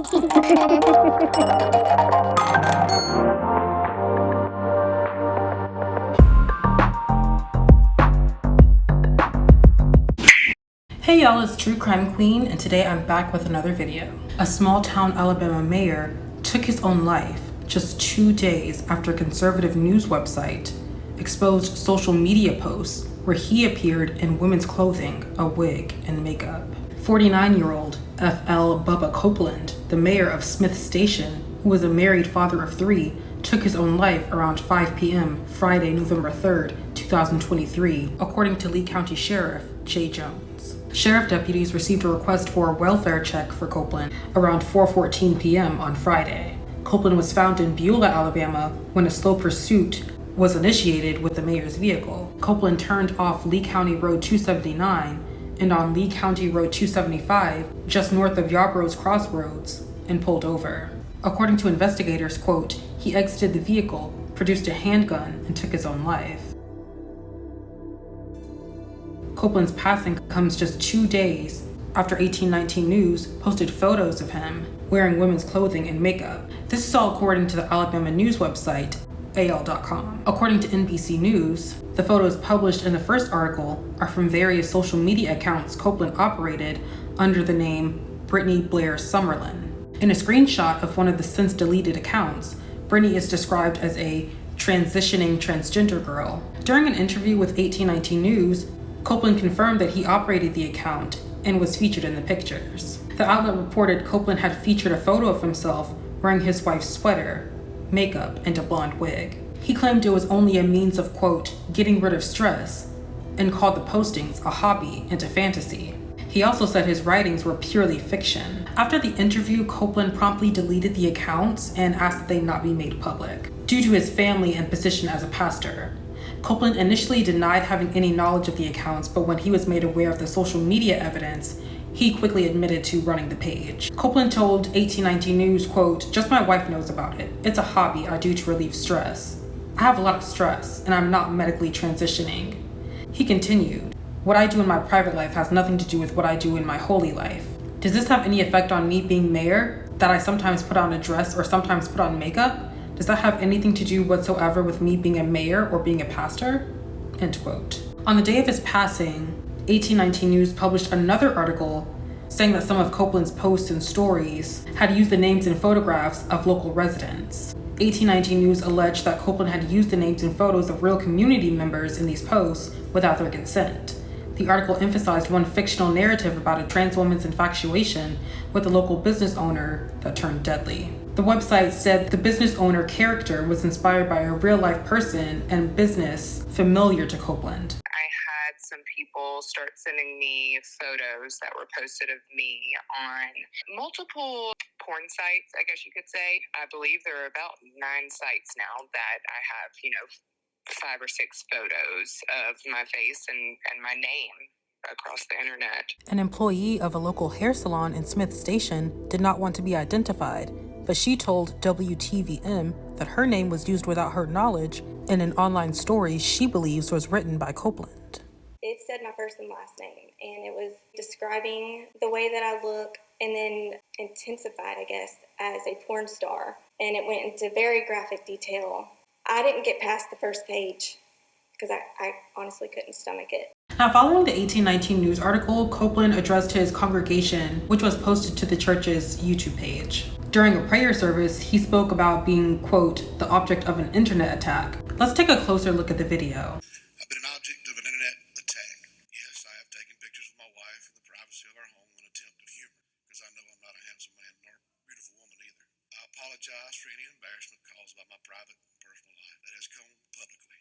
Hey y'all, it's True Crime Queen, and today I'm back with another video. A small town Alabama mayor took his own life just 2 days after a conservative news website exposed social media posts where he appeared in women's clothing, a wig, and makeup. 49-year-old F.L. Bubba Copeland, the mayor of Smith Station, who was a married father of 3, took his own life around 5 p.m. Friday, November 3rd, 2023, according to Lee County Sheriff Jay Jones. Sheriff deputies received a request for a welfare check for Copeland around 4:14 p.m. on Friday. Copeland was found in Beulah, Alabama, when a slow pursuit was initiated with the mayor's vehicle. Copeland turned off Lee County Road 279 and on Lee County Road 275, just north of Yarbrough's Crossroads, and pulled over. According to investigators, quote, he exited the vehicle, produced a handgun, and took his own life. Copeland's passing comes just 2 days after 1819 News posted photos of him wearing women's clothing and makeup. This is all according to the Alabama news website, AL.com. According to NBC News, the photos published in the first article are from various social media accounts Copeland operated under the name Brittany Blair Summerlin. In a screenshot of one of the since deleted accounts, Brittany is described as a transitioning transgender girl. During an interview with 1819 News, Copeland confirmed that he operated the account and was featured in the pictures. The outlet reported Copeland had featured a photo of himself wearing his wife's sweater, makeup, and a blonde wig. He claimed it was only a means of, quote, getting rid of stress, and called the postings a hobby and a fantasy. He also said his writings were purely fiction. After the interview, Copeland promptly deleted the accounts and asked that they not be made public, due to his family and position as a pastor. Copeland initially denied having any knowledge of the accounts, but when he was made aware of the social media evidence, he quickly admitted to running the page. Copeland told 1819 News, quote, just my wife knows about it. It's a hobby I do to relieve stress. I have a lot of stress, and I'm not medically transitioning. He continued, what I do in my private life has nothing to do with what I do in my holy life. Does this have any effect on me being mayor, that I sometimes put on a dress or sometimes put on makeup? Does that have anything to do whatsoever with me being a mayor or being a pastor? End quote. On the day of his passing, 1819 News published another article saying that some of Copeland's posts and stories had used the names and photographs of local residents. 1819 News alleged that Copeland had used the names and photos of real community members in these posts without their consent. The article emphasized one fictional narrative about a trans woman's infatuation with a local business owner that turned deadly. The website said the business owner character was inspired by a real-life person and business familiar to Copeland. I had some people start sending me photos that were posted of me on multiple porn sites, I guess you could say. I believe there are about 9 sites now that I have, 5 or 6 photos of my face and my name across the internet. An employee of a local hair salon in Smith Station did not want to be identified, but she told WTVM that her name was used without her knowledge in an online story she believes was written by Copeland. It said my first and last name, and it was describing the way that I look, and then intensified, I guess, as a porn star. And it went into very graphic detail. I didn't get past the first page because I honestly couldn't stomach it. Now, following the 1819 News article, Copeland addressed his congregation, which was posted to the church's YouTube page. During a prayer service, he spoke about being, quote, the object of an internet attack. Let's take a closer look at the video. I've been an object of an internet attack. Yes, I have taken pictures of my wife in the privacy of our home in an attempt of humor, because I know I'm not a handsome man nor a beautiful woman either. I apologize for any embarrassment caused by my private and personal life that has come publicly.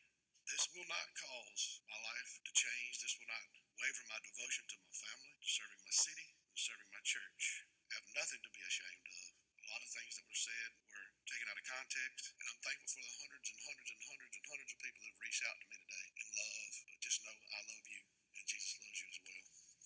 This will not cause my life to change. This will not waver my devotion to my family, to serving my city, and serving my church. I have nothing to be ashamed of. A lot of things that were said were taken out of context, and I'm thankful for the hundreds and hundreds and hundreds and hundreds of people that have reached out to me today in love. But just know I love you, and Jesus loves you as well.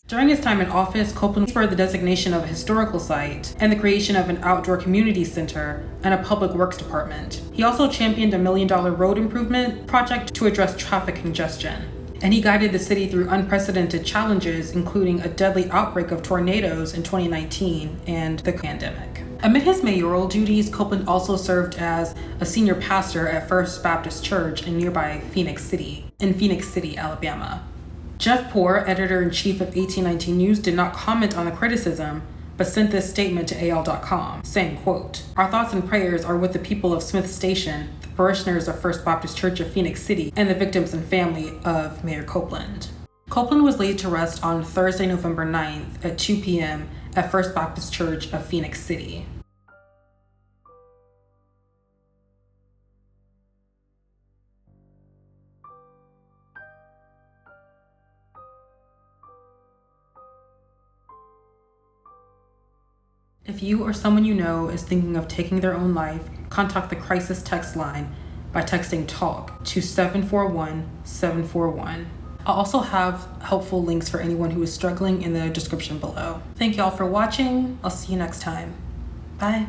During his time in office, Copeland spurred the designation of a historical site and the creation of an outdoor community center and a public works department. He also championed a $1 million road improvement project to address traffic congestion. And he guided the city through unprecedented challenges, including a deadly outbreak of tornadoes in 2019 and the pandemic. Amid his mayoral duties, Copeland also served as a senior pastor at First Baptist Church in nearby Phenix City, Alabama. Jeff Poore, editor-in-chief of 1819 News, did not comment on the criticism, but sent this statement to AL.com, saying, quote, "Our thoughts and prayers are with the people of Smith Station, the parishioners of First Baptist Church of Phenix City, and the victims and family of Mayor Copeland." Copeland was laid to rest on Thursday, November 9th at 2 p.m. at First Baptist Church of Phenix City. If you or someone you know is thinking of taking their own life, contact the crisis text line by texting TALK to 741-741. I'll also have helpful links for anyone who is struggling in the description below. Thank y'all for watching. I'll see you next time. Bye.